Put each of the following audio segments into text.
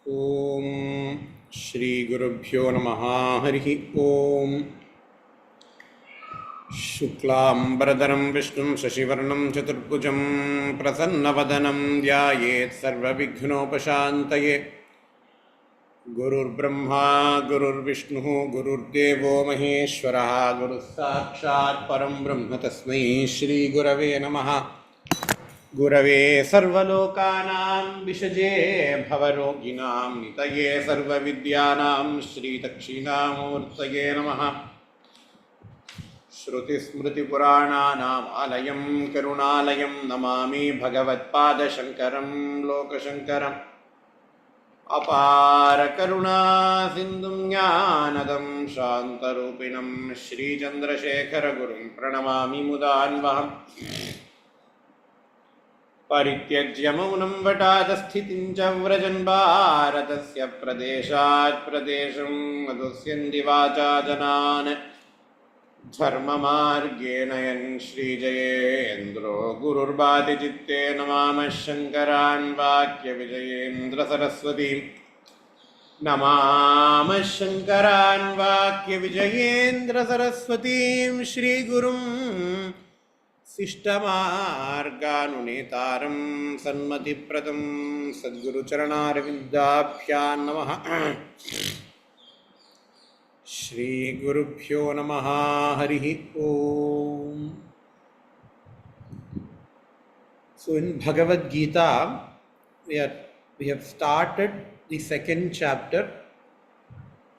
Om Shri Gurubhyo Namaha Harihi Om Shuklam Vishnu Shashivarnam Chaturbhujam Prasannavadanam Dhyayet Sarvavighnopashantaye Gurur Brahma Gurur Vishnu Gurur Devo Maheshwaraha Guru Sakshat Param Brahma Tasmai Shri Gurave Namaha Gurave Sarvalokanam Vishaje Bhavaroginam Nitaye Sarvavidyanam Shri Dakshinamurtaye Namaha Shruti Smriti Purananam Alayam Karunalayam Namami Bhagavad Pada Shankaram Lokashankaram Apara Karuna Sindhum Jnanadam Shantarupinam Shri Chandrasekhara Gurum Pranamami Mudanvaham परित्यज्य मौनं वटादस्थितिं च व्रजन् भारतस्य प्रदेशात् प्रदेशं मधुस्यन्ति वाचा जनान् धर्ममार्गेण यन् श्रीजयेन्द्रो गुरुर्भाति चित्ते नमामः शङ्करान् वाक्यविजयेन्द्रसरस्वतीं नमामः शङ्करान् वाक्यविजयेन्द्रसरस्वतीं श्रीगुरुं शिष्टमार्गानुनेतारं सन्मतिप्रदं सद्गुरुचरणारविन्दाभ्यां नमः श्रीगुरुभ्यो नमः हरिः ओम. So in Bhagavad Gita we have started the second chapter.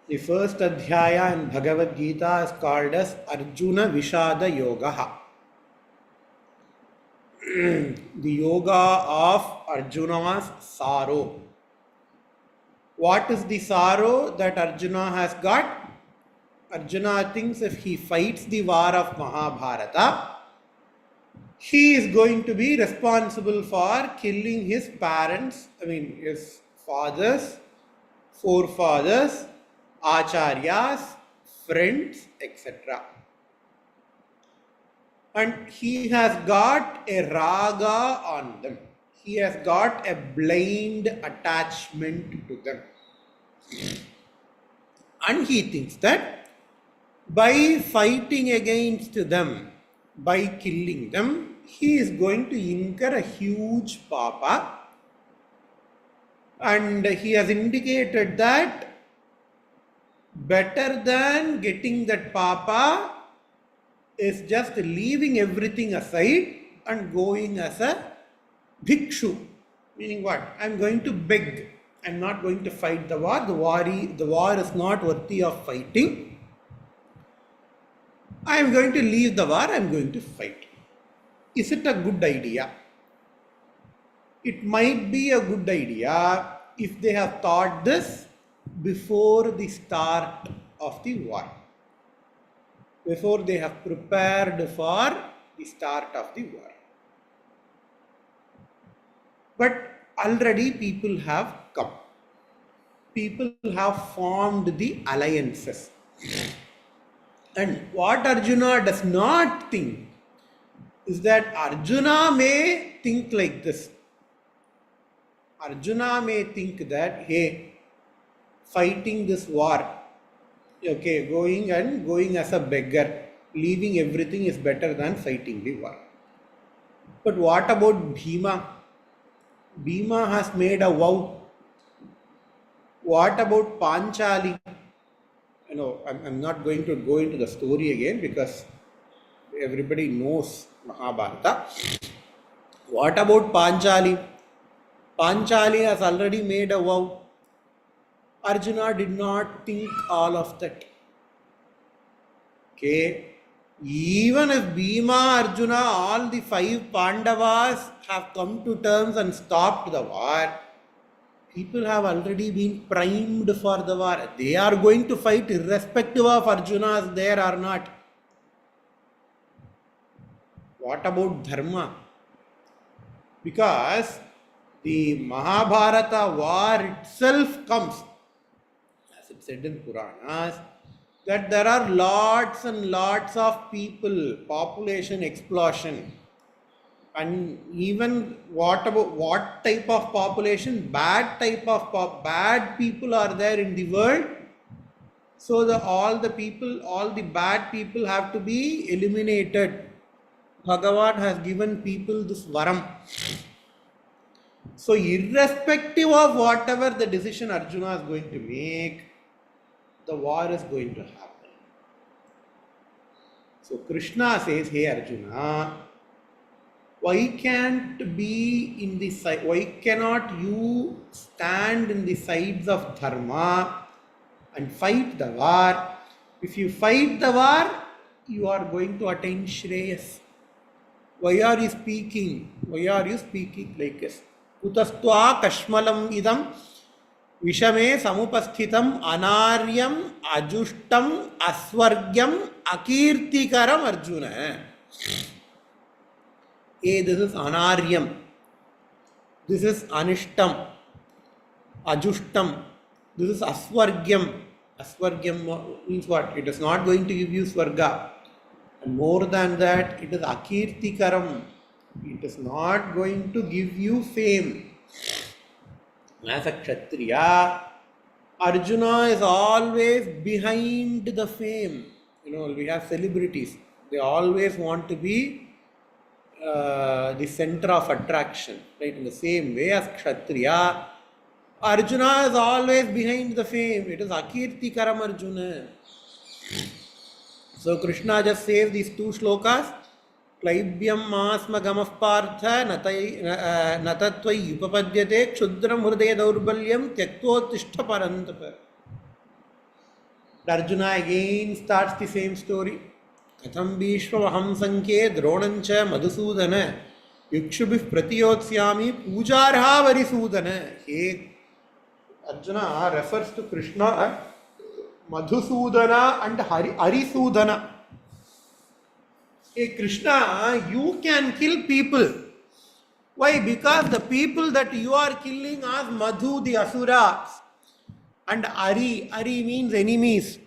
The first adhyaya in Bhagavad Gita is called as Arjuna Vishada Yoga. The yoga of Arjuna's sorrow. What is the sorrow that Arjuna has got? Arjuna thinks if he fights the war of Mahabharata, he is going to be responsible for killing his parents, his fathers, forefathers, acharyas, friends, etc. And he has got a raga on them. He has got a blind attachment to them. And he thinks that by fighting against them, by killing them, he is going to incur a huge papa. And he has indicated that better than getting that papa is just leaving everything aside and going as a bhikshu. Meaning what? I am going to beg. I am not going to fight the war. The war is not worthy of fighting. I am going to leave the war. I am going to fight. Is it a good idea? It might be a good idea if they have thought this before the start of the war. Before they have prepared for the start of the war. But already people have come. People have formed the alliances. And what Arjuna does not think is that Arjuna may think like this. Arjuna may think that, hey, fighting this war, okay, going as a beggar, leaving everything is better than fighting the war. But what about Bhima? Bhima has made a vow. What about Panchali? I'm not going to go into the story again because everybody knows Mahabharata. What about Panchali? Panchali has already made a vow. Arjuna did not think all of that. Okay. Even if Bhima, Arjuna, all the 5 Pandavas have come to terms and stopped the war, people have already been primed for the war. They are going to fight irrespective of Arjuna is there or not. What about Dharma? Because the Mahabharata war itself comes, as it said in Puranas, that there are lots and lots of people, population explosion. And even what type of population, bad type of bad people are there in the world. So all the bad people have to be eliminated. Bhagavad has given people this varam. So irrespective of whatever the decision Arjuna is going to make, the war is going to happen. So Krishna says, hey Arjuna, why cannot you stand in the sides of dharma and fight the war? If you fight the war, you are going to attain Shreyas. Why are you speaking? Why are you speaking like this? Kutastva kashmalam idam vishame samupasthitam anaryam ajushtam asvargyam akirtikaram Arjuna. This is anaryam. This is anishtam. Ajushtam. This is asvargyam. Asvargyam means what? It is not going to give you swarga. And more than that, it is akirtikaram. It is not going to give you fame. As a Kshatriya, Arjuna is always behind the fame. We have celebrities. They always want to be the center of attraction. Right? In the same way as Kshatriya, Arjuna is always behind the fame. It is akirtikaram Arjuna. So Krishna just says these two shlokas. Klaibyam masma gamah partha natatvai upapadyate kshudram hridaya daurbalyam tyaktotishta parantapa. Arjuna again starts the same story. Katham bhishvamaham sankhe dronancha madhusudana yukshubhih pratiyotsyami pujarha varisudana. Hey, Arjuna refers to Krishna, Madhusudana and Harisudana. Hey Krishna, you can kill people. Why? Because the people that you are killing are Madhu, the Asuras, and Ari means enemies.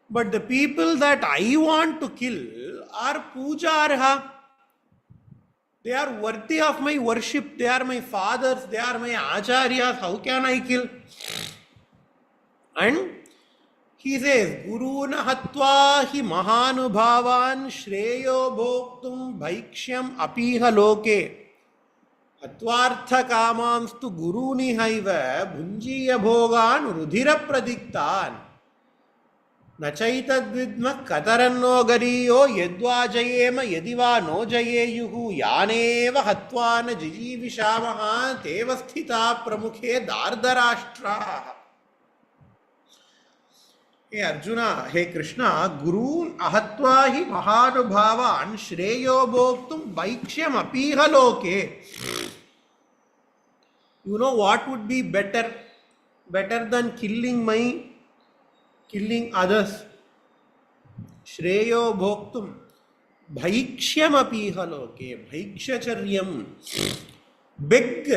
But the people that I want to kill are Pujarha. They are worthy of my worship. They are my fathers. They are my acharyas. How can I kill? And he says, Guruna hatva hi mahanubhavan shreyo bhoktum bhaikshyam apiha loke. Hatvartha kamamstu guruni haiva bhunjiya bhogan rudhira pradiktan. Nachaitadvidma kataranno gariyo yedva jayema yediva no jayeyuhu yaneva hatvana jijivishamaha tevasthita pramukhe dardarashtraha. Hey Arjuna, hey Krishna, Guru ahatva hi mahanubhavan shreyo bhoktum bhaikshyam apiha loke. You know what would be better than killing others? Shreyo bhoktum bhaikshyam apiha loke. Bhaikshyacharyam. Beg.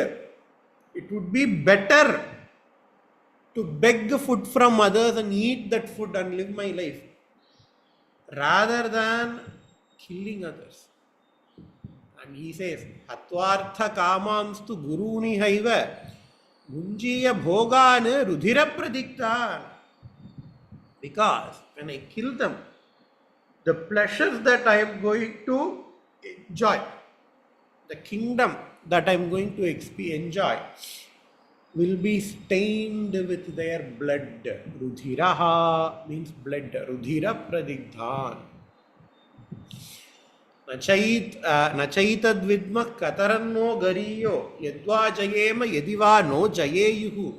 It would be better to beg food from others and eat that food and live my life rather than killing others. And he says, Hatvartha kamamstu guruni haiva munjiya bhogan rudhira pradikta. Because when I kill them, the pleasures that I am going to enjoy, the kingdom that I am going to enjoy, will be stained with their blood. Rudhiraha means blood. Rudhira pradigdhan. Nachaitad vidma kataranno gariyo yadva jayema yediva no jayeyuhu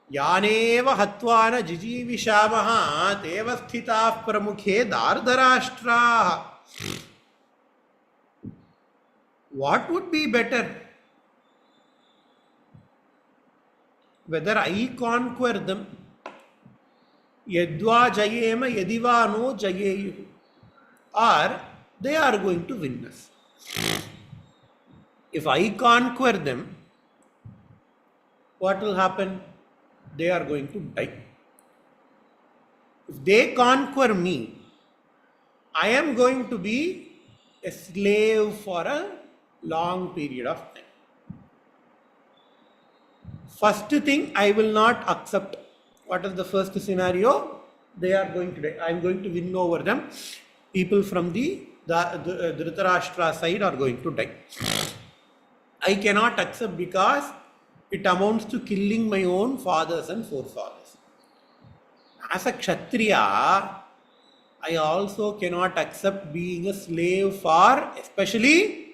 yaneva hatvana jijivishamaha tevasthitah pramukhe dardarashtraha. What would be better? Whether I conquer them, yadva jayema yediva no jayeyuhu, or they are going to win us. If I conquer them, what will happen? They are going to die. If they conquer me, I am going to be a slave for a long period of time. First thing, I will not accept. What is the first scenario? They are going to die. I am going to win over them. People from the Dhritarashtra side are going to die. I cannot accept because it amounts to killing my own fathers and forefathers. As a Kshatriya, I also cannot accept being a slave for especially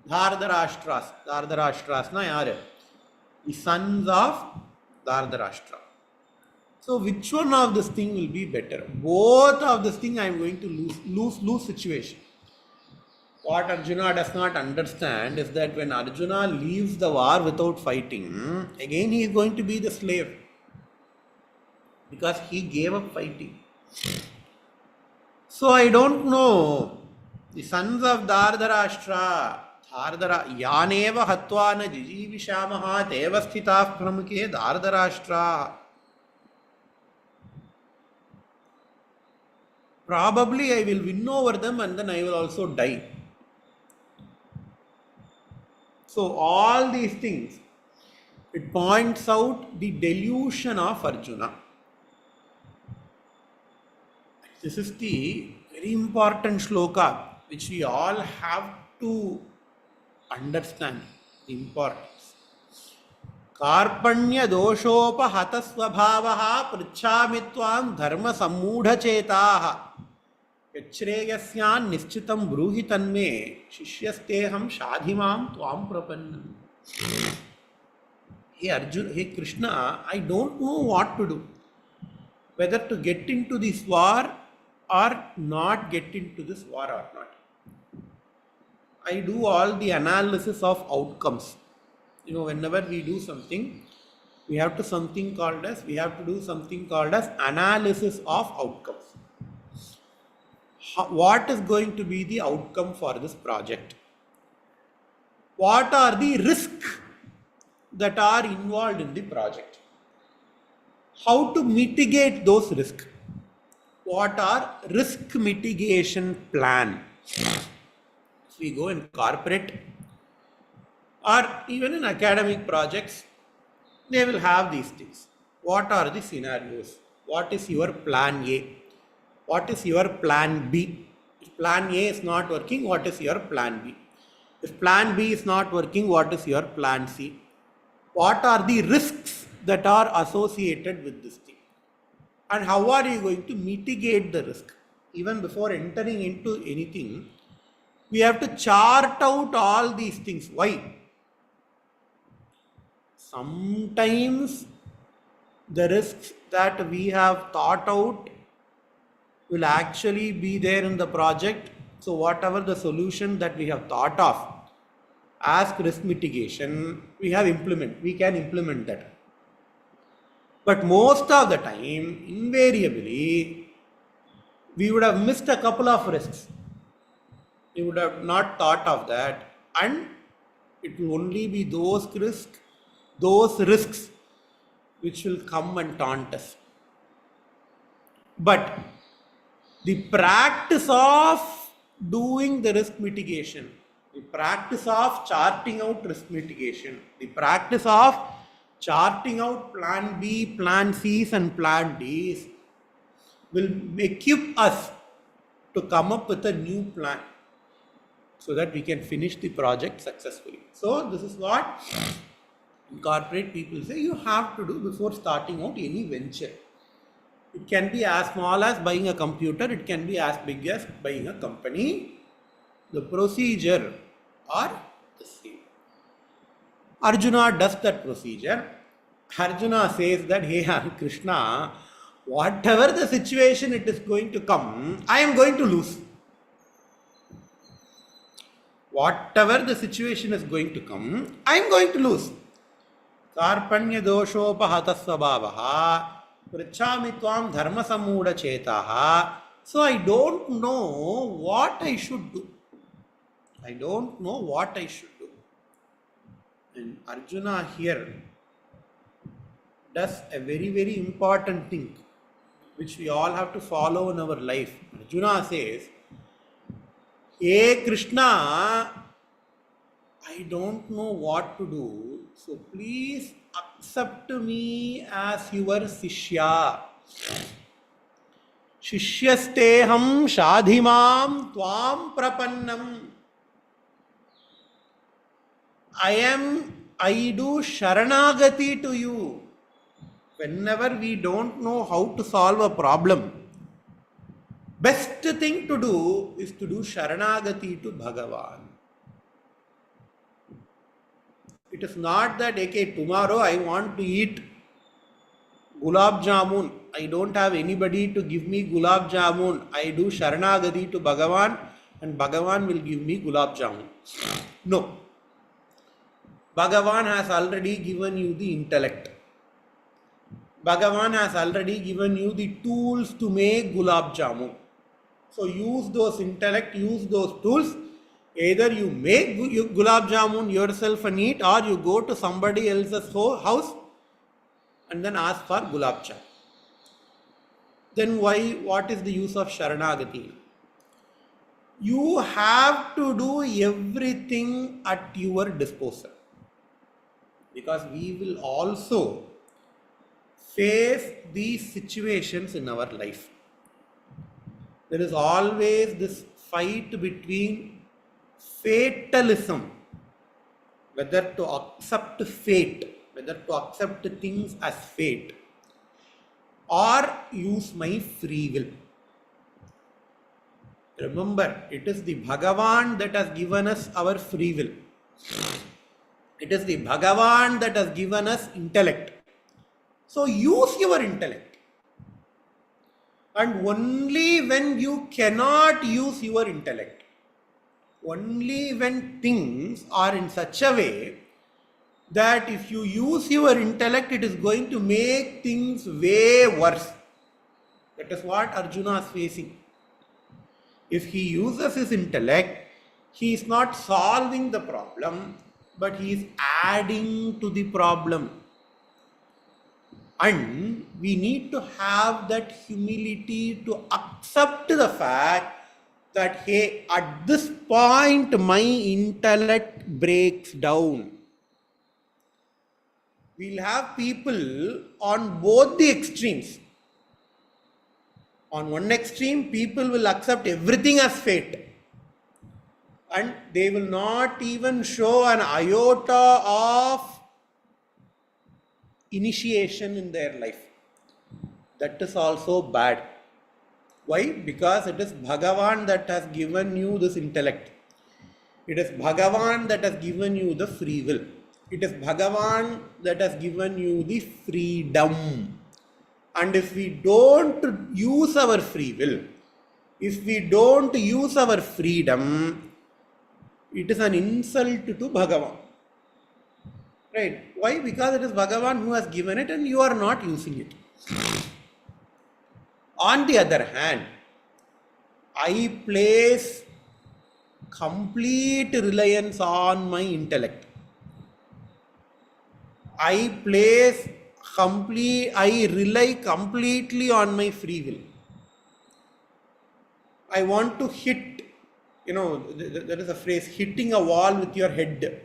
Dhardarashtras. Dhardarashtras na yaar? The sons of Dhardarashtra. So which one of this thing will be better? Both of this thing I am going to lose situation. What Arjuna does not understand is that when Arjuna leaves the war without fighting, again he is going to be the slave. Because he gave up fighting. So I don't know. The sons of Dhardarashtra, Yaneva Hatvana Jijivishamaha Devasthitah Pramuke Dhardarashtra. Probably I will win over them and then I will also die. So all these things, it points out the delusion of Arjuna. This is the very important shloka which we all have to understand the importance. Karpanya doshopa hatasvabhavaha pritchami tvam dharma sammudha Yachreyasyan nishchitam bruhi tanme shishyasteham shadhimam tvam prapannam. Hey Arjuna, hey Krishna, I don't know what to do. Whether to get into this war or not get into this war or not. I do all the analysis of outcomes. Whenever we do something, we have to do something called as analysis of outcomes. What is going to be the outcome for this project? What are the risks that are involved in the project? How to mitigate those risks? What are risk mitigation plan? If we go in corporate or even in academic projects, they will have these things. What are the scenarios? What is your plan A? What is your plan B? If plan A is not working, what is your plan B? If plan B is not working, what is your plan C? What are the risks that are associated with this thing? And how are you going to mitigate the risk? Even before entering into anything, we have to chart out all these things. Why? Sometimes the risks that we have thought out will actually be there in the project. So whatever the solution that we have thought of as risk mitigation, we can implement that. But most of the time, invariably, we would have missed a couple of risks. We would have not thought of that, and it will only be those risks which will come and taunt us. But the practice of doing the risk mitigation, the practice of charting out risk mitigation, the practice of charting out plan B, plan C's and plan D's will equip us to come up with a new plan so that we can finish the project successfully. So this is what corporate people say you have to do before starting out any venture. It can be as small as buying a computer, it can be as big as buying a company. The procedure are the same. Arjuna does that procedure. Arjuna says that, hey Krishna, whatever the situation it is going to come, I am going to lose. Whatever the situation is going to come, I am going to lose. Karpanya doshopa hatasvabhavaha Prichami tvam dharma sammudha chetaha. So I don't know what I should do. And Arjuna here does a very, very important thing which we all have to follow in our life. Arjuna says, Hey Krishna, I don't know what to do, so please accept me as your Sishya. Shishyasteham shadhimam tvam prapannam. I do sharanagati to you. Whenever we don't know how to solve a problem, best thing to do is to do sharanagati to Bhagavan. It is not that, okay, tomorrow I want to eat gulab jamun. I don't have anybody to give me gulab jamun. I do sharanagati to Bhagavan and Bhagavan will give me gulab jamun. No. Bhagavan has already given you the intellect. Bhagavan has already given you the tools to make gulab jamun. So use those intellect, use those tools. Either you make gulab jamun yourself and eat, or you go to somebody else's house and then ask for gulab jamun. Then what is the use of sharanagati? You have to do everything at your disposal. Because we will also face these situations in our life. There is always this fight between fatalism, whether to accept fate, whether to accept things as fate, or use my free will. Remember, it is the Bhagavan that has given us our free will. It is the Bhagavan that has given us intellect. So use your intellect. And only when you cannot use your intellect, only when things are in such a way that if you use your intellect, it is going to make things way worse. That is what Arjuna is facing. If he uses his intellect, he is not solving the problem, but he is adding to the problem. And we need to have that humility to accept the fact that, hey, at this point my intellect breaks down. We'll have people on both the extremes. On one extreme, people will accept everything as fate. And they will not even show an iota of initiation in their life. That is also bad. Why? Because it is Bhagavan that has given you this intellect. It is Bhagavan that has given you the free will. It is Bhagavan that has given you the freedom. And if we don't use our free will, if we don't use our freedom, it is an insult to Bhagavan. Right? Why? Because it is Bhagavan who has given it and you are not using it. On the other hand, I place complete reliance on my intellect. I rely completely on my free will. I want to hit, there is a phrase, hitting a wall with your head.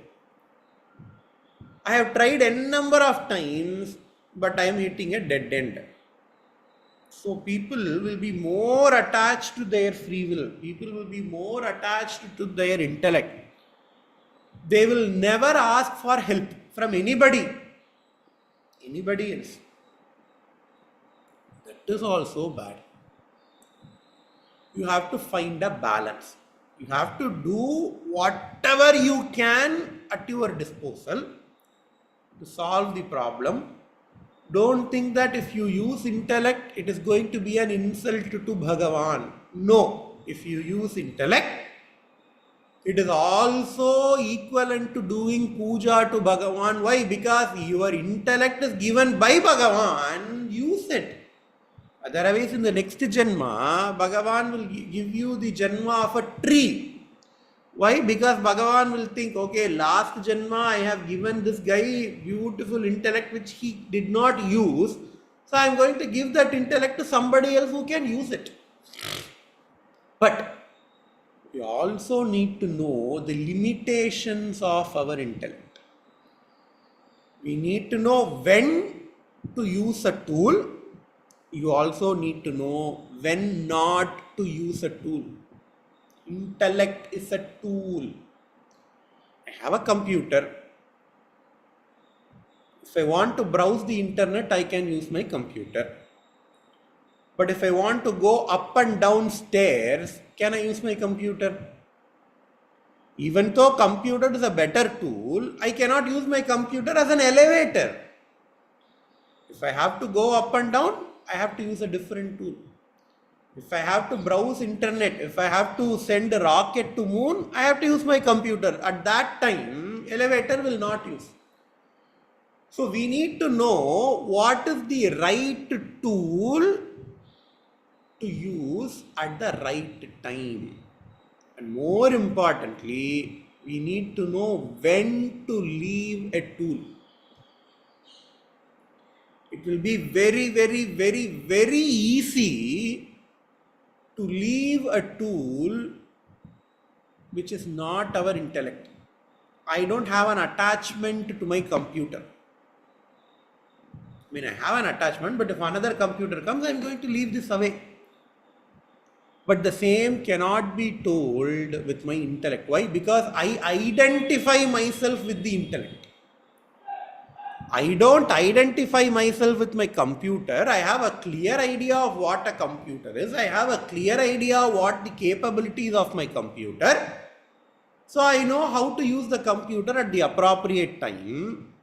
I have tried n number of times, but I am hitting a dead end. So people will be more attached to their free will. People will be more attached to their intellect. They will never ask for help from anybody else. That is also bad. You have to find a balance. You have to do whatever you can at your disposal to solve the problem. Don't think that if you use intellect, it is going to be an insult to Bhagavan. No. If you use intellect, it is also equivalent to doing puja to Bhagavan. Why? Because your intellect is given by Bhagavan. Use it. Otherwise, in the next Janma, Bhagavan will give you the Janma of a tree. Why? Because Bhagavan will think, okay, last Janma I have given this guy beautiful intellect which he did not use. So I am going to give that intellect to somebody else who can use it. But we also need to know the limitations of our intellect. We need to know when to use a tool. You also need to know when not to use a tool. Intellect is a tool. I have a computer. If I want to browse the internet, I can use my computer. But if I want to go up and down stairs, can I use my computer? Even though computer is a better tool, I cannot use my computer as an elevator. If I have to go up and down, I have to use a different tool. If I have to browse internet, if I have to send a rocket to moon, I have to use my computer. At that time, elevator will not use. So we need to know what is the right tool to use at the right time. And more importantly, we need to know when to leave a tool. It will be very, very, very, very easy to leave a tool which is not our intellect. I don't have an attachment to my computer. I mean, I have an attachment, but if another computer comes, I am going to leave this away. But the same cannot be told with my intellect. Why? Because I identify myself with the intellect. I don't identify myself with my computer. I have a clear idea of what a computer is. I have a clear idea of what the capabilities of my computer. So I know how to use the computer at the appropriate time.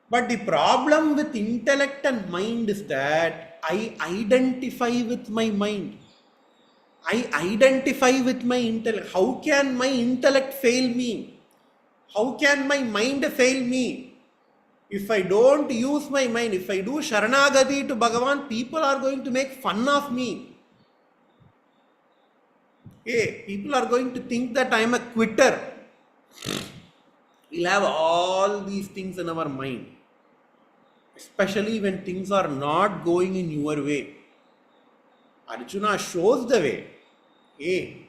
But the problem with intellect and mind is that I identify with my mind. I identify with my intellect. How can my intellect fail me? How can my mind fail me? If I don't use my mind, if I do Sharanagati to Bhagavan, people are going to make fun of me. Hey, people are going to think that I am a quitter. We'll have all these things in our mind. Especially when things are not going in your way. Arjuna shows the way. Hey,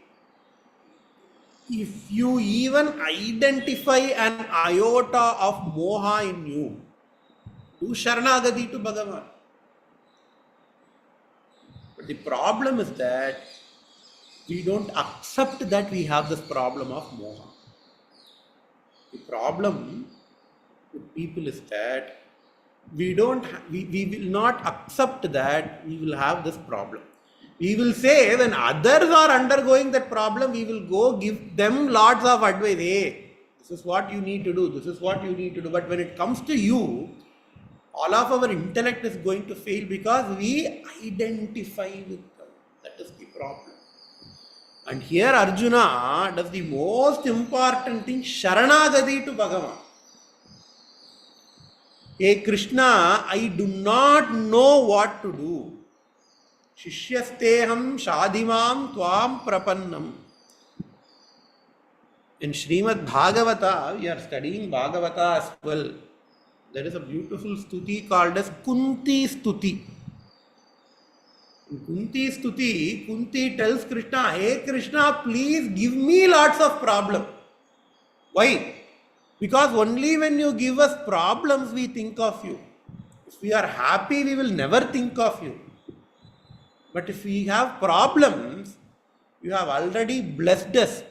if you even identify an iota of moha in you, do Sharanagati to Bhagavan. But the problem is that we don't accept that we have this problem of moha. The problem with people is that we will not accept that we will have this problem. We will say when others are undergoing that problem, we will go give them lots of advice. Hey, this is what you need to do. This is what you need to do. But when it comes to you, all of our intellect is going to fail because we identify with them. That is the problem. And here Arjuna does the most important thing, Sharanagati to Bhagavan. Hey Krishna, I do not know what to do. Shishyasteham shadhimam tvam prapannam. In Srimad Bhagavata, we are studying Bhagavata as well. There is a beautiful stuti called as Kunti Stuti. In Kunti Stuti, Kunti tells Krishna, hey Krishna, please give me lots of problems. Why? Because only when you give us problems, we think of you. If we are happy, we will never think of you. But if we have problems, you have already blessed us.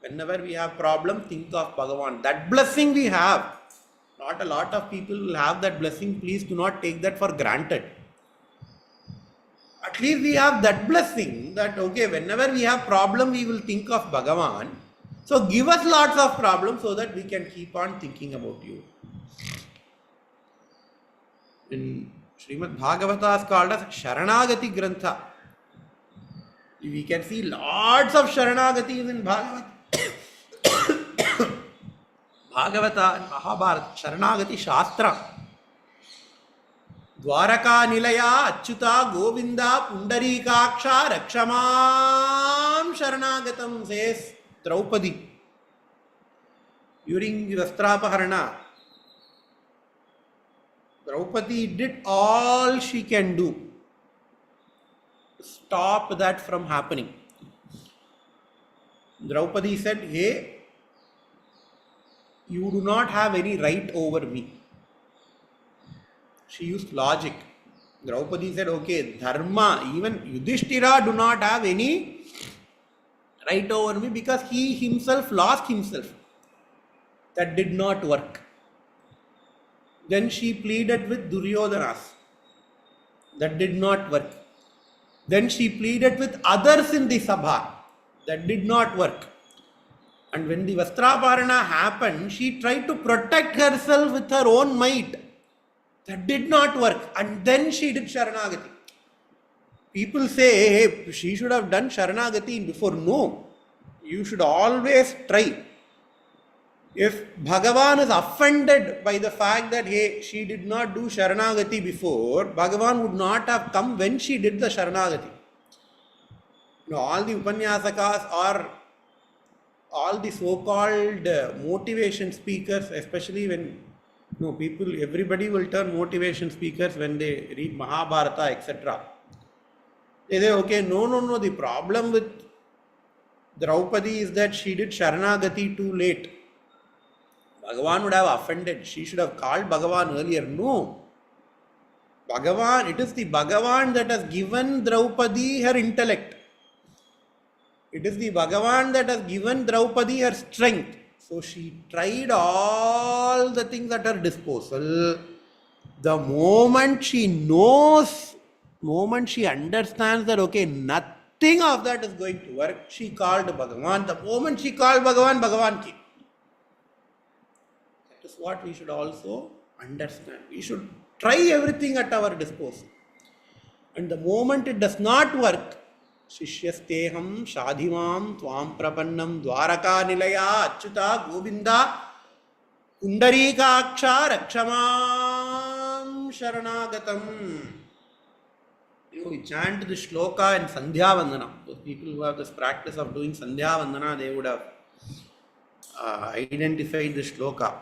Whenever we have problem, think of Bhagavan. That blessing we have. Not a lot of people will have that blessing. Please do not take that for granted. At least we have that blessing that, okay, whenever we have problem, we will think of Bhagavan. So give us lots of problems so that we can keep on thinking about you. In Srimad Bhagavata is called as Sharanagati Grantha. We can see lots of Sharanagatis in Bhagavata. Bhagavata and Mahabharata, Sharanagati Shastra. Dwaraka Nilaya Achyuta Govinda Pundarikaksha Rakshamam Sharanagatam, says Draupadi during Vastrapaharana. Draupadi did all she can do to stop that from happening. Draupadi said, hey, you do not have any right over me. She used logic. Draupadi said, okay, dharma, even Yudhishthira do not have any right over me because he himself lost himself. That did not work. Then she pleaded with Duryodhanas. That did not work. Then she pleaded with others in the Sabha. That did not work. And when the Vastraparana happened, she tried to protect herself with her own might. That did not work. And then she did Sharanagati. People say, hey, she should have done Sharanagati before. No. You should always try. If Bhagavan is offended by the fact that, hey, she did not do Sharanagati before, Bhagavan would not have come when she did the Sharanagati. All the Upanyasakas or all the so-called motivation speakers, especially when everybody will turn motivation speakers when they read Mahabharata, etc. They say, okay, no, the problem with Draupadi is that she did Sharanagati too late. Bhagavan would have offended. She should have called Bhagavan earlier. No. It is the Bhagavan that has given Draupadi her intellect. It is the Bhagavan that has given Draupadi her strength. So she tried all the things at her disposal. The moment she knows, moment she understands that, okay, nothing of that is going to work, she called Bhagavan. The moment she called Bhagavan, Bhagavan came. That is what we should also understand. We should try everything at our disposal. And the moment it does not work, Shishyasteham Shadhivam Tvam Prapannam Dwaraka Nilaya Achyuta Govinda Pundarikaksha Rakshamam Sharanagatam. We chant the shloka in Sandhya Vandana. Those people who have this practice of doing Sandhya Vandana, they would have identified the shloka.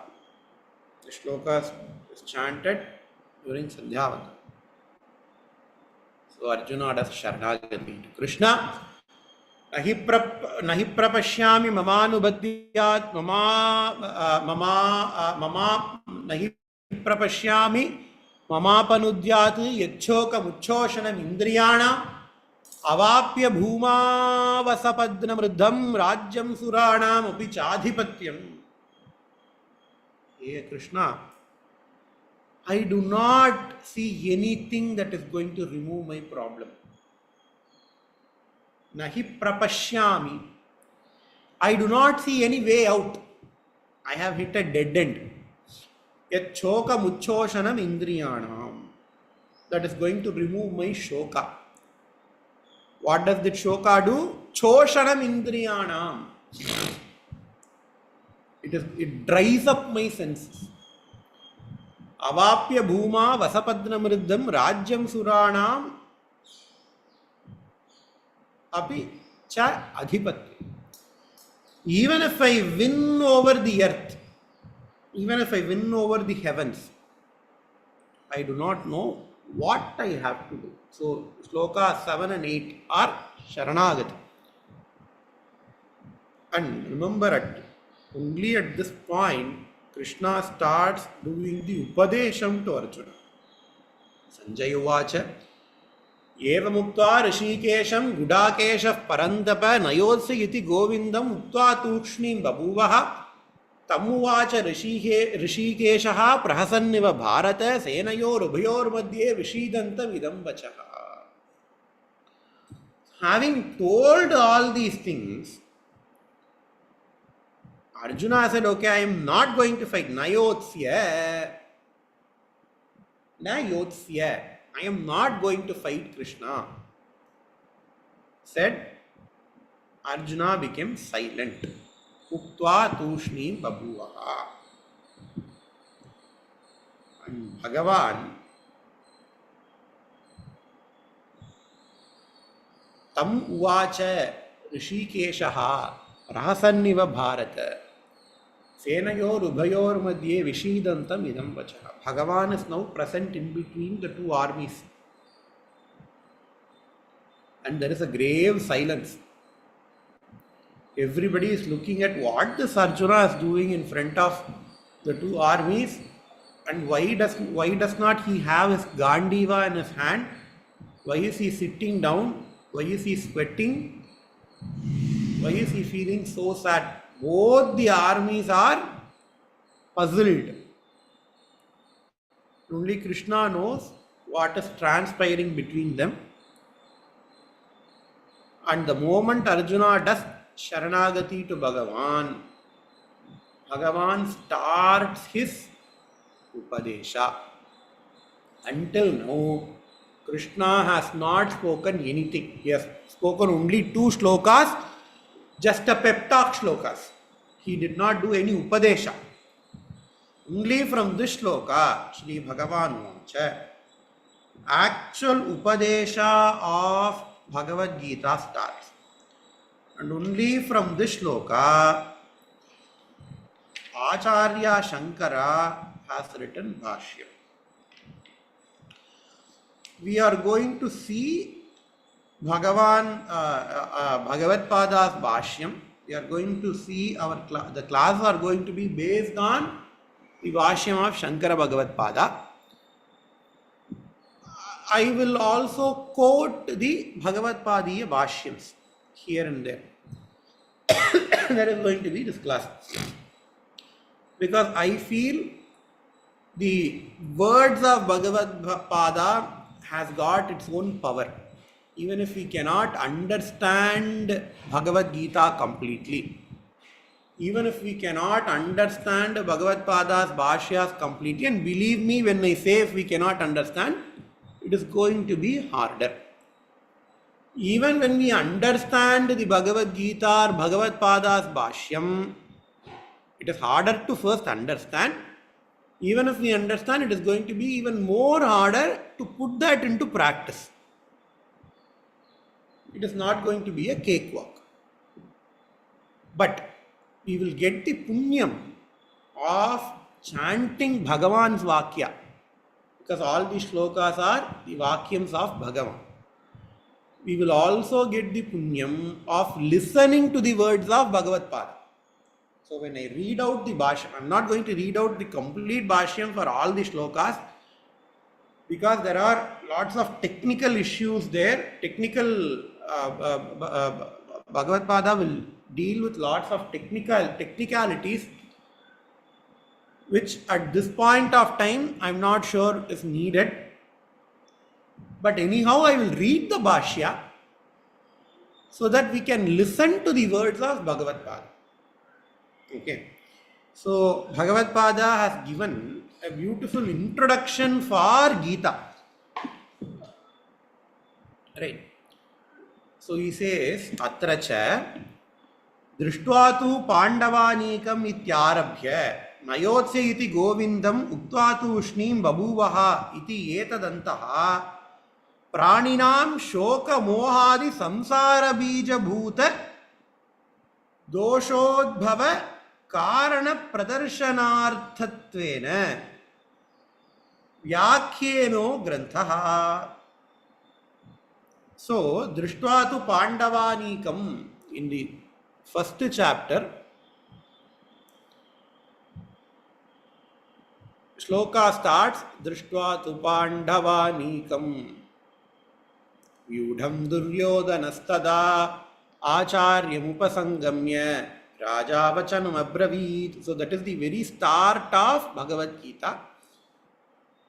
The shloka is chanted during Sandhya Vandana. So Arjuna does Sharanagati to Krishna. Nahi prapashyami mamanubhadyat mama nahi prapashyami mamapanudyat yachhoka muchoshanam indriyana avapya bhuma vasapadnamruddham rajyam suranam api chadhipatyam. Hey Krishna, I do not see anything that is going to remove my problem. Nahi prapashyami. I do not see any way out. I have hit a dead end. Yat choka muchoshanam indriyanam. That is going to remove my shoka. What does that shoka do? Choshanam indriyanam. It dries up my senses. Avapya bhuma vasapadnamruddham rajyam suranam api cha adhipatya. Even if I win over the earth, even if I win over the heavens, I do not know what I have to do. So, Shloka 7 and 8 are Sharanagati. And remember, only at this point, Krishna starts doing the Upadesham to Arjuna. Sanjaya Uvacha Eva Mukta Rishikesham Gudakeshah Parantapa Nayotsa Yiti Govindam Ukta Tukshnim Babuvaha Tamuvacha Rishikeshaha Prahasanniva Bharata Senayor Ubhayor Madhye Vishidantam Idam Vachaha. Having told all these things, Arjuna said, okay, I am not going to fight. Nayotsya. I am not going to fight Krishna. Said, Arjuna became silent. Uktva tushnim babuvaha. And Bhagavan tam uvacha rishikeshaha rahasanniva bharata senayor ubhayor madhye vishidantam idam vachaha. Bhagavan is now present in between the two armies. And there is a grave silence. Everybody is looking at what this Arjuna is doing in front of the two armies, and why does not he have his Gandiva in his hand? Why is he sitting down? Why is he sweating? Why is he feeling so sad? Both the armies are puzzled. Only Krishna knows what is transpiring between them. And the moment Arjuna does Sharanagati to Bhagavan, Bhagavan starts his Upadesha. Until now, Krishna has not spoken anything. He has spoken only 2 shlokas, just a pep talk shlokas. He did not do any Upadesha. Only from this shloka, Shri Bhagavan Vacha, actual Upadesha of Bhagavad Gita starts. And only from this shloka, Acharya Shankara has written Bhashyam. We are going to see Bhagavan, Bhagavad Pada's Bhashyam. We are going to see the class are going to be based on the Bhashyam of Shankara Bhagavad Pada. I will also quote the Bhagavad Padiya Bhashyams here and there. That is going to be this class. Because I feel the words of Bhagavad Pada has got its own power. Even if we cannot understand Bhagavad Gita completely, even if we cannot understand Bhagavad Pada's Bhashyas completely, and believe me when I say if we cannot understand, it is going to be harder. Even when we understand the Bhagavad Gita or Bhagavad Pada's Bhashyam, it is harder to first understand. Even if we understand, it is going to be even more harder to put that into practice. It is not going to be a cakewalk. But we will get the punyam of chanting Bhagavan's Vakya, because all these shlokas are the Vakyams of Bhagavan. We will also get the punyam of listening to the words of Bhagavad Pada. So when I read out the Bhashyam, I am not going to read out the complete Bhashyam for all the shlokas, because there are lots of technical issues there. Bhagavad Pada will deal with lots of technicalities, which at this point of time I am not sure is needed. But anyhow, I will read the Bhashya so that we can listen to the words of Bhagavad Pada. Okay. So Bhagavad Pada has given a beautiful introduction for Gita. Right. So he says, Atracha Drishtva tu Pandavanikam ityarabhya Nayotse iti Govindam Uktva tu Ushnim Babuvaha iti Etadantaha Praninam Shoka Mohadi Samsara Bija Bhuta Doshodbhava Karana Pradarshanarthatvena Vyakhyeno Granthaha. So, Drishtva tu Pandavanikam, in the first chapter, Shloka starts, Drishtva tu Pandavanikam Vyudham Duryodhanastada Acharyam Upasangamya Rajavachanam Abravit. So that is the very start of Bhagavad Gita.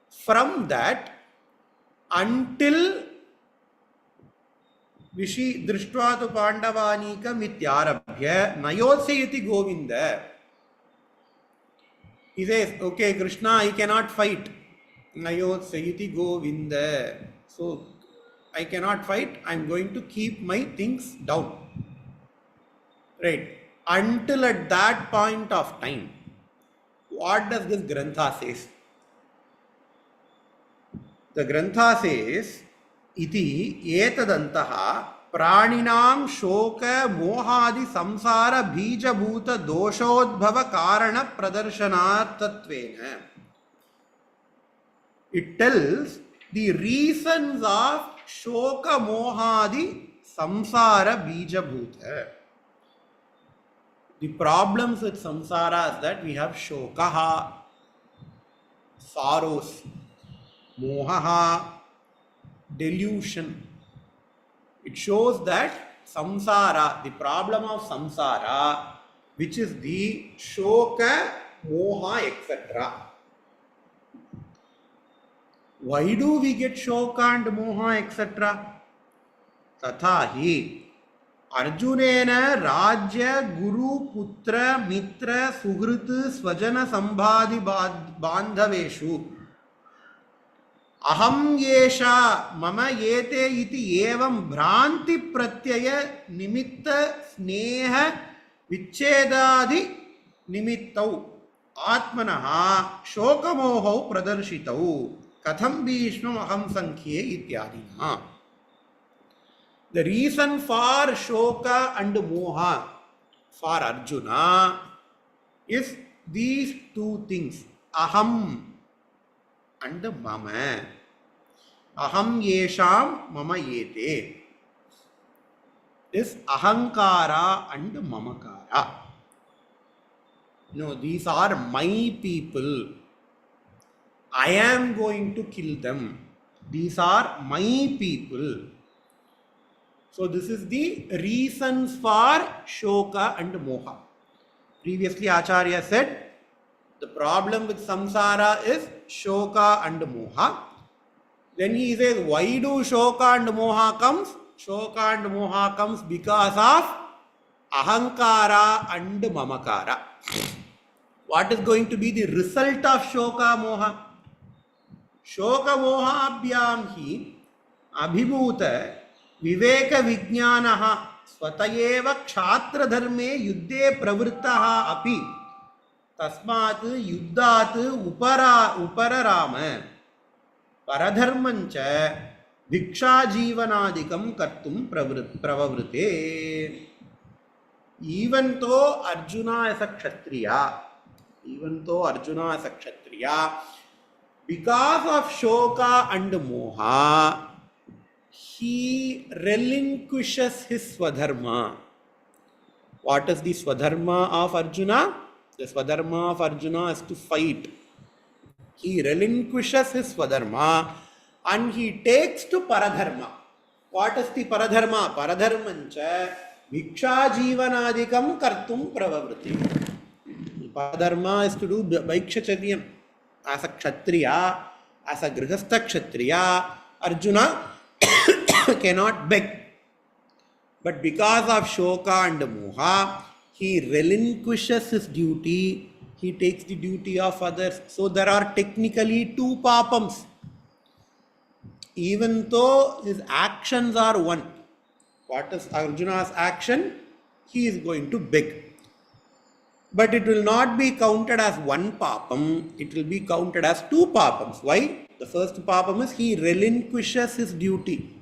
From that until Vishi Drishtva tu Pandavanikam ityarabhya Nayotsayati Govinda. He says, okay, Krishna, I cannot fight. Nayotsayati Govinda. So I cannot fight, I am going to keep my things down. Right. Until at that point of time, what does this Grantha says? The Grantha says, Iti etadantaha praninam shoka mohadi samsara bija bhuta doshodbhava karana pradarshanattatvena. It tells the reasons of shoka mohadi samsara bija bhuta. The problems with samsara is that we have shokaha, sorrows, mohaha, delusion. It shows that samsara, the problem of samsara, which is the shoka, moha, etc. Why do we get shoka and moha, etc.? Tatha Arjunena Rajya Guru Putra Mitra Suhrit Svajana Sambhadi Bandhaveshu Aham Yesha Mama Yete Iti Evam Bhranti Pratyaya Nimitta Sneha Vichedadi Nimittau Atmanaha Shokamohau Pradarshitau Katham Bhishmam Aham Sankhye Ityadina. The reason for shoka and moha for Arjuna is these two things, aham and mama. Aham yesham mama yete is ahankara and mamakara. No, these are my people. I am going to kill them. These are my people. So this is the reasons for shoka and moha. Previously Acharya said the problem with samsara is shoka and moha. Then he says, why do shoka and moha comes? Shoka and moha comes because of ahankara and mamakara. What is going to be the result of shoka moha? Shoka moha abhyam hi abhibhuta विवेक विज्ञानः स्वतयेव क्षात्र धर्मे युद्धे प्रवृत्तः अपि तस्मात् युद्धात् उपरराम परधर्मञ्च भिक्षा जीवनादिकं कर्तुं प्रववृते. Even though Arjuna is a kshatriya, because of shoka and moha, he relinquishes his swadharma. What is the swadharma of Arjuna? The swadharma of Arjuna is to fight. He relinquishes his swadharma and he takes to paradharma. What is the paradharma? Paradharmancha bhiksha jivanadikam kartum pravavriti. Paradharma is to do bhikshacharya. As a kshatriya, as a grihastha kshatriya, Arjuna cannot beg. But because of shoka and moha, he relinquishes his duty. He takes the duty of others. So there are technically two papams. Even though his actions are one. What is Arjuna's action? He is going to beg. But it will not be counted as one papam. It will be counted as two papams. Why? The first papam is he relinquishes his duty.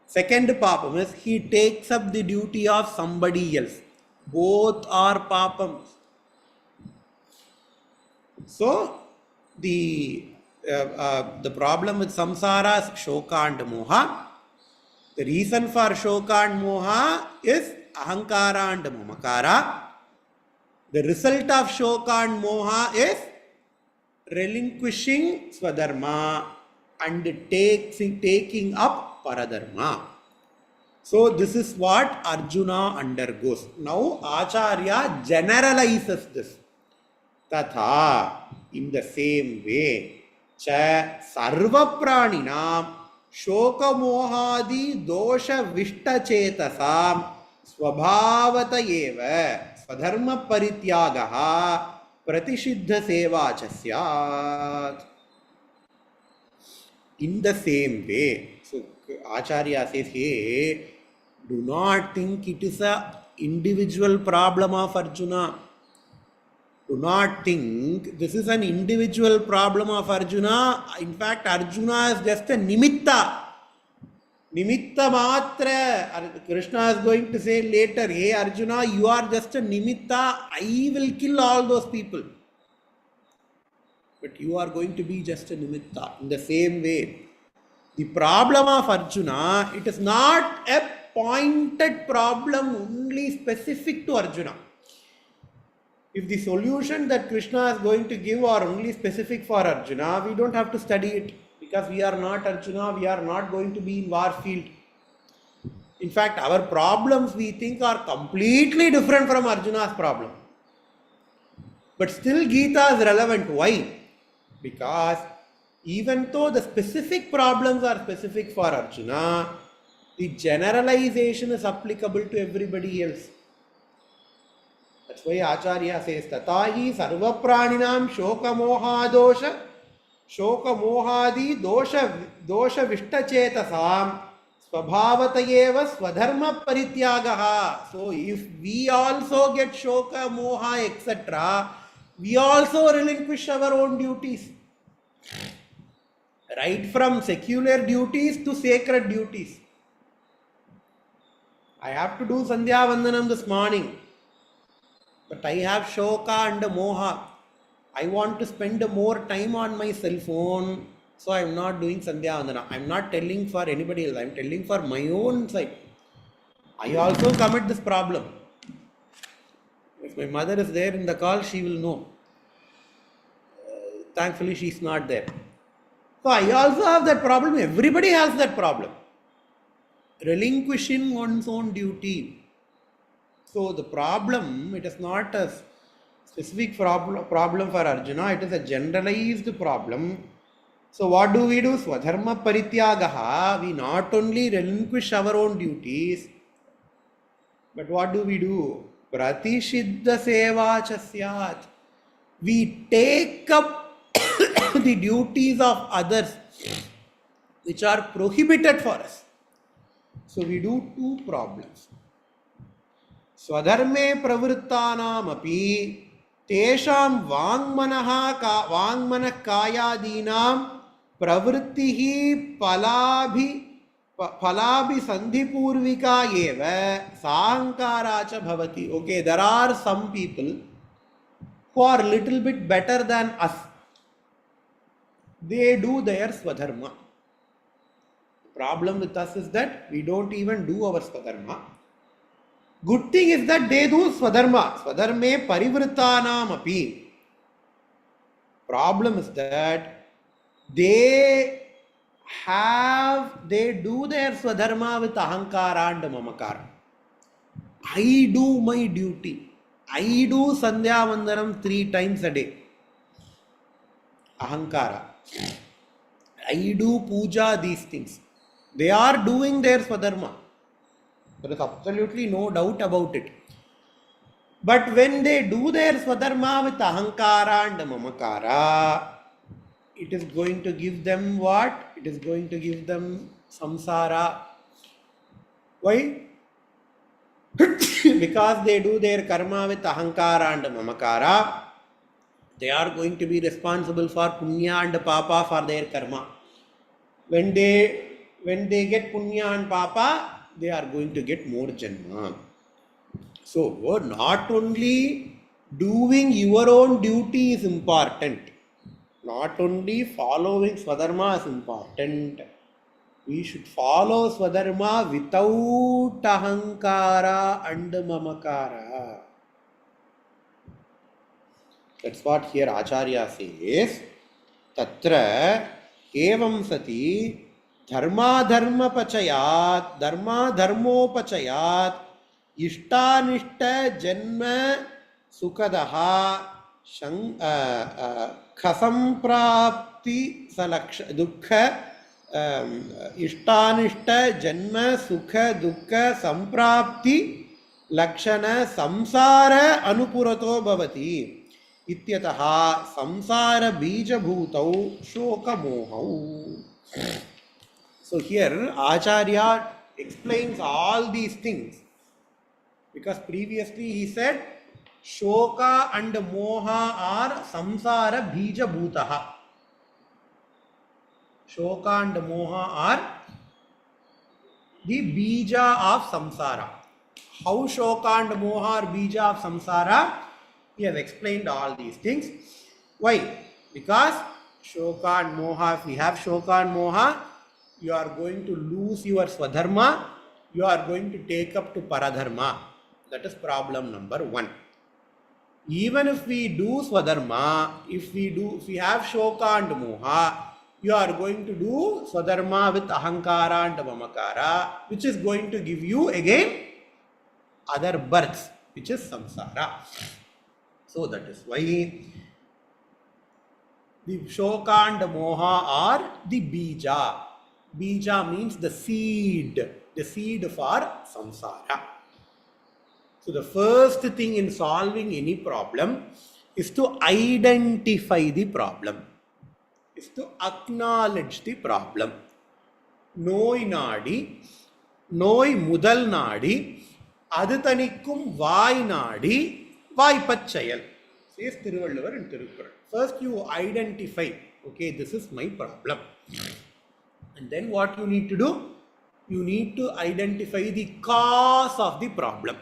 Second papam is he takes up the duty of somebody else. Both are papams. So the problem with samsara is shoka and moha. The reason for shoka and moha is ahankara and mamakara. The result of shoka and moha is relinquishing swadharma and taking up paradharma. So this is what Arjuna undergoes. Now Acharya generalizes this. Tatha, in the same way, cha sarva praninam shoka mohadi dosha vishta chetasam swabhavata eva swadharma parityagaha pratisiddha seva cha syat. In the same way, so Acharya says, hey, do not think it is an individual problem of Arjuna. Do not think this is an individual problem of Arjuna. In fact, Arjuna is just a nimitta. Nimitta matra. Krishna is going to say later, hey Arjuna, you are just a nimitta. I will kill all those people. But you are going to be just a nimitta. In the same way, the problem of Arjuna, it is not a pointed problem only specific to Arjuna. If the solution that Krishna is going to give are only specific for Arjuna, we don't have to study it, because we are not Arjuna, we are not going to be in war field. In fact, our problems we think are completely different from Arjuna's problem. But still Gita is relevant. Why? Because even though the specific problems are specific for Arjuna, the generalization is applicable to everybody else. That's why Acharya says, Tatahi sarva praninam shoka moha mohadi dosha vishtachetasam svabhavatayeva swadharma parityagaha. So if we also get shoka, moha, etc., we also relinquish our own duties. Right from secular duties to sacred duties. I have to do Sandhya Vandanam this morning, but I have shoka and moha. I want to spend more time on my cell phone, so I am not doing Sandhya Vandana. I am not telling for anybody else, I am telling for my own side. I also commit this problem. If my mother is there in the call, she will know. Thankfully, she is not there. So I also have that problem. Everybody has that problem. Relinquishing one's own duty. So the problem, it is not a specific problem for Arjuna, it is a generalized problem. So what do? Swadharma parityagaha. We not only relinquish our own duties, but what do? Pratishidda seva chasyat. We take up the duties of others which are prohibited for us. So we do two problems. Swadharme pravrittanam api tesham vangmanah kayadinam pravrittihi palabhi sandhipurvika eva sahankara cha bhavati. Okay, there are some people who are little bit better than us. They do their swadharma. The problem with us is that we don't even do our swadharma. Good thing is that they do swadharma. Swadharme parivrittanam api. Problem is that they do their swadharma with ahankara and mamakara. I do my duty. I do Sandhya Vandanam 3 times a day. Ahankara. I do puja, these things. They are doing their swadharma. There is absolutely no doubt about it. But when they do their swadharma with ahankara and mamakara, it is going to give them what? It is going to give them samsara. Why? Because they do their karma with ahankara and mamakara, they are going to be responsible for punya and papa for their karma. When they get punya and papa, they are going to get more janma. So not only doing your own duty is important, not only following swadharma is important, we should follow swadharma without ahankara and mamakara. That's what here Acharya says. Tatra evam sati dharma pachayat ishtanishta janma sukadaha khasamprapti salaksha dukkha ishtanishta janma sukha dukkha samprapti lakshana samsara anupurato bhavati ityataha samsara bija bhutau shoka mohau. So here Acharya explains all these things, because previously he said shoka and moha are samsara bija bhutaha. Shoka and moha are the bija of samsara. How shoka and moha are bija of samsara? He has explained all these things. Why? Because shoka and moha, if we have shoka and moha, you are going to lose your swadharma, you are going to take up to paradharma. That is problem number 1. Even if we do Swadharma, if we have Shoka and Moha, you are going to do Swadharma with Ahankara and Mamakara, which is going to give you again other births, which is samsara. So that is why the Shoka and Moha are the Bija. Bija means the seed for samsara. So the first thing in solving any problem is to identify the problem, is to acknowledge the problem. Noi nadi, noi mudal nadi, adu tanikkum vai nadi, vai pachayal, says Thiruvalluvar in Tirukkural. First you identify, okay, this is my problem. And then what you need to do? You need to identify the cause of the problem.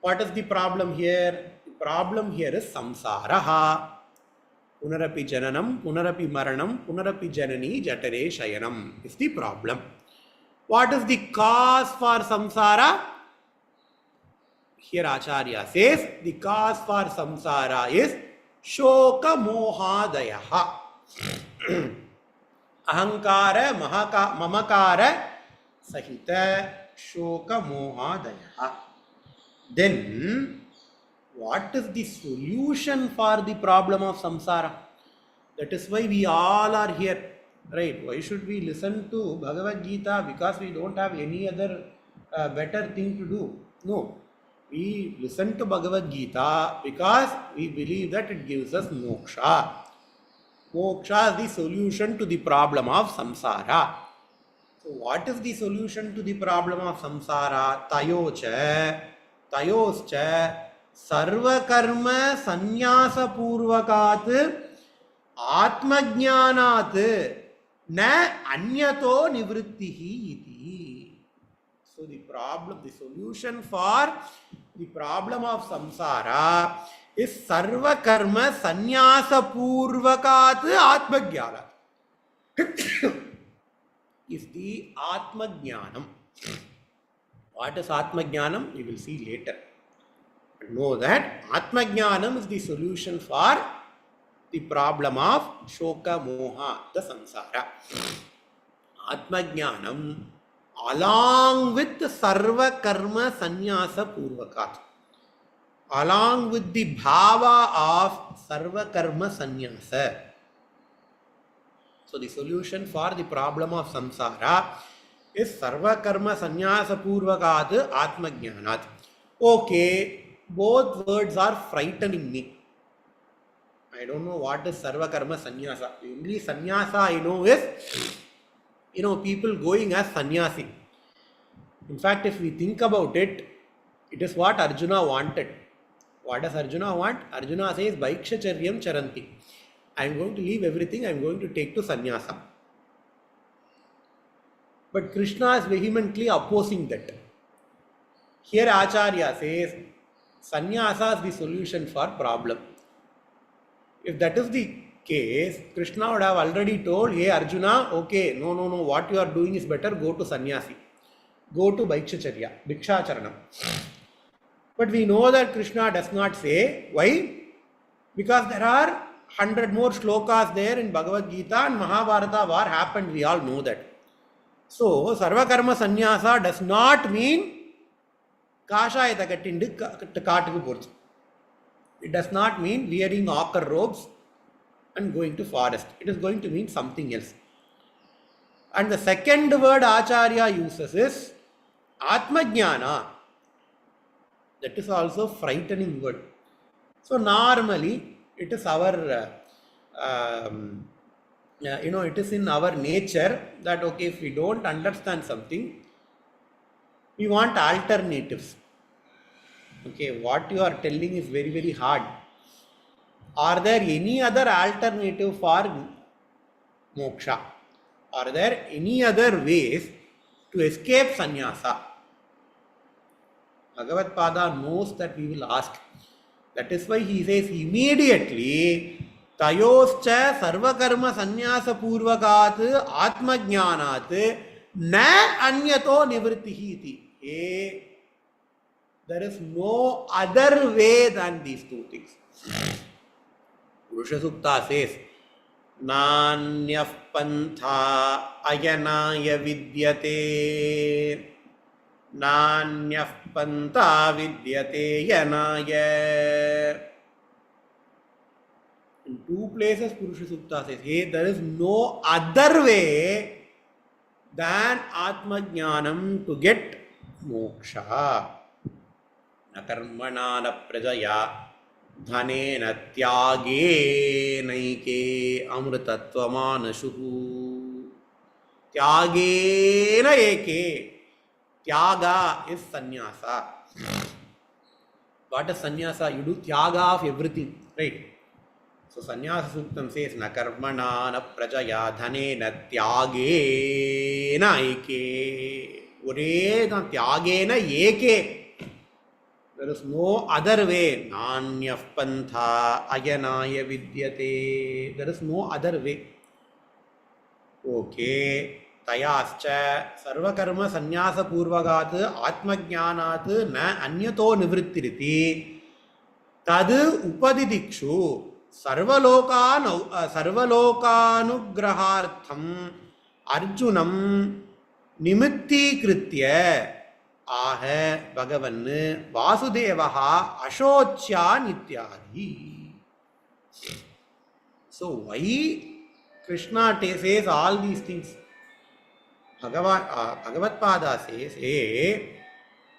What is the problem here? The problem here is samsaraha. Punarapi jananam, punarapi maranam, punarapi janani jatare shayanam is the problem. What is the cause for samsara? Here Acharya says the cause for samsara is shoka mohadayaha. Ahankara mamakara sahita shoka mohadayaha. Then, what is the solution for the problem of samsara? That is why we all are here, right? Why should we listen to Bhagavad Gita? Because we don't have any other better thing to do. No, we listen to Bhagavad Gita because we believe that it gives us moksha. Moksha is the solution to the problem of samsara. So, what is the solution to the problem of samsara? Tayoscha sarva karma sannyasa purvakat atmajnanat na anyato nivrittihi iti. So the solution for the problem of samsara is sarva karma sannyasa purvakat atmajnanat. Is the atmajnanam. What is Atmajnanam? We will see later. But know that Atmajnanam is the solution for the problem of Shoka Moha, the samsara. Atmajnanam along with the Sarva Karma Sannyasa Purvakat, along with the Bhava of Sarva Karma Sannyasa. So the solution for the problem of samsara is sarva karma sannyasa purvakat atmajnanat. Okay, both words are frightening me. I don't know what is sarva karma sannyasa. The only sannyasa I know is, people going as sannyasi. In fact, if we think about it, it is what Arjuna wanted. What does Arjuna want? Arjuna says, Bhaikshcharyam charanti. I am going to leave everything, I am going to take to sannyasa. But Krishna is vehemently opposing that. Here Acharya says, sannyasa is the solution for problem. If that is the case, Krishna would have already told, hey Arjuna, okay, no, what you are doing is better, go to sannyasi. Go to Bhaikshacharya, Bhikshacharanam. But we know that Krishna does not say. Why? Because there are 100 more shlokas there in Bhagavad Gita and Mahabharata war happened, we all know that. So, Sarva Karma Sannyasa does not mean Kashayata Kattindu Kaatuku Porchu. It does not mean wearing ochre robes and going to forest. It is going to mean something else. And the second word Acharya uses is Atmajnana. That is also frightening word. So normally it is our, it is in our nature that okay, if we don't understand something, we want alternatives. Okay, what you are telling is very, very hard. Are there any other alternative for moksha? Are there any other ways to escape sannyasa? Bhagavad Pada knows that we will ask. That is why he says immediately, Tayoscha sarvakarma sannyasa purvakat atmajnanat na anyato nivrittihi iti. There is no other way than these two things. Purusha Sukta says, Nanyah pantha ayanaya vidyate. Nanyah pantha vidyate yanaya. In two places Purusha Sukta says, hey, there is no other way than Atma Jnanam to get moksha. Na karmana na prajaya dhane na tyage naike amritatvamanshuhu. Tyage na eke. Tyaga is sannyasa. What is sannyasa? You do tyaga of everything, right? So Sannyasa Suktam says, na karmana na prajaya dhane na tyage na eke. Ure na tyage na eke. There is no other way. Nanyah pantha ayanaya vidyate. There is no other way. Okay. Tayascha sarvakarma sannyasa purvagat atmajnanat na anyato nivrittiriti. Tad upadidikshu. सर्वलोकानुग्रहार्थम अर्जुनम निमित्तीकृत्य आह भगवन् वासुदेवः अशोच्यान् इत्यादि. So why Krishna says all these things? Bhagavad Pada says, hey,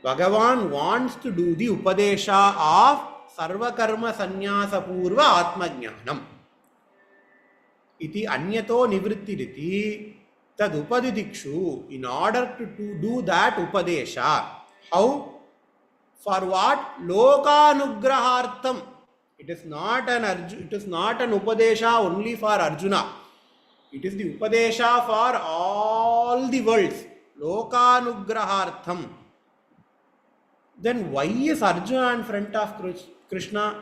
Bhagavan wants to do the upadesha of Sarvakarma Sannyasa Purva Atmajnanam. Iti Anyato Nivrittiriti Tad Upadidikshu. In order to do that Upadesha. How? For what? Lokanugrahartham. It is not an Upadesha only for Arjuna. It is the Upadesha for all the worlds. Lokanugrahartham. Then why is Arjuna in front of Krishna?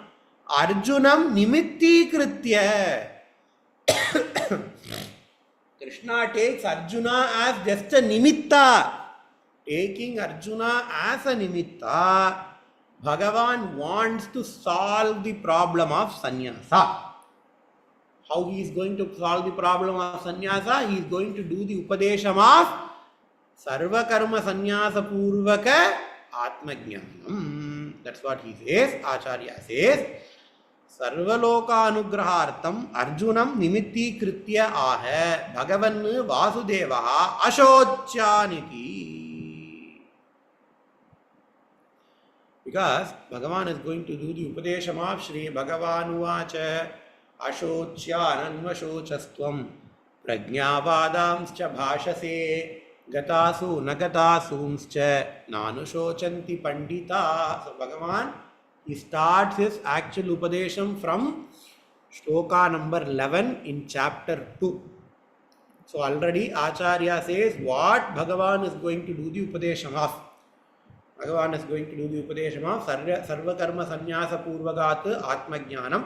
Arjunam nimitti kritya. Krishna takes Arjuna as just a nimitta. Taking Arjuna as a nimitta, Bhagavan wants to solve the problem of sannyasa. How he is going to solve the problem of sannyasa? He is going to do the upadesham of sarva karma sannyasa purvaka atmajnanam. That's what he says. Acharya says, Sarvaloka anugrahartam Arjunam nimitti kritya aha Bhagavan Vasudevaha ashocyaniti. Because Bhagavan is going to do the upadesham of Shri Bhagavan Uvacha ashocyananvashocastvam prajnavadamscha bhashase gatasu nagatasumscha nanushocanti pandita. So Bhagavan, he starts his actual upadesham from Shloka number 11 in chapter 2. So already Acharya says what Bhagavan is going to do the upadesham of. Bhagavan is going to do the upadesham of Sarva Karma Sannyasa Purvagat Atmajnanam.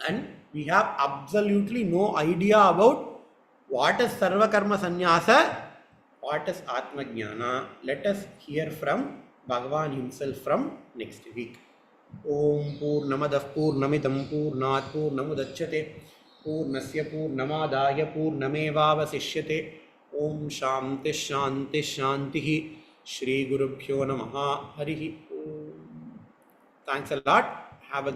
And we have absolutely no idea about what is Sarva Karma Sannyasa, what is Atmajnana. Let us hear from Bhagavan himself from next week. Om Purnamadah Purnamidam Purnat Purnamudachyate Purnasya Purnamadaya Purnamevavasishyate. Om Shanti Shanti Shantihi. Shri Gurubhyo Namaha Harihi Om. Thanks a lot. Have a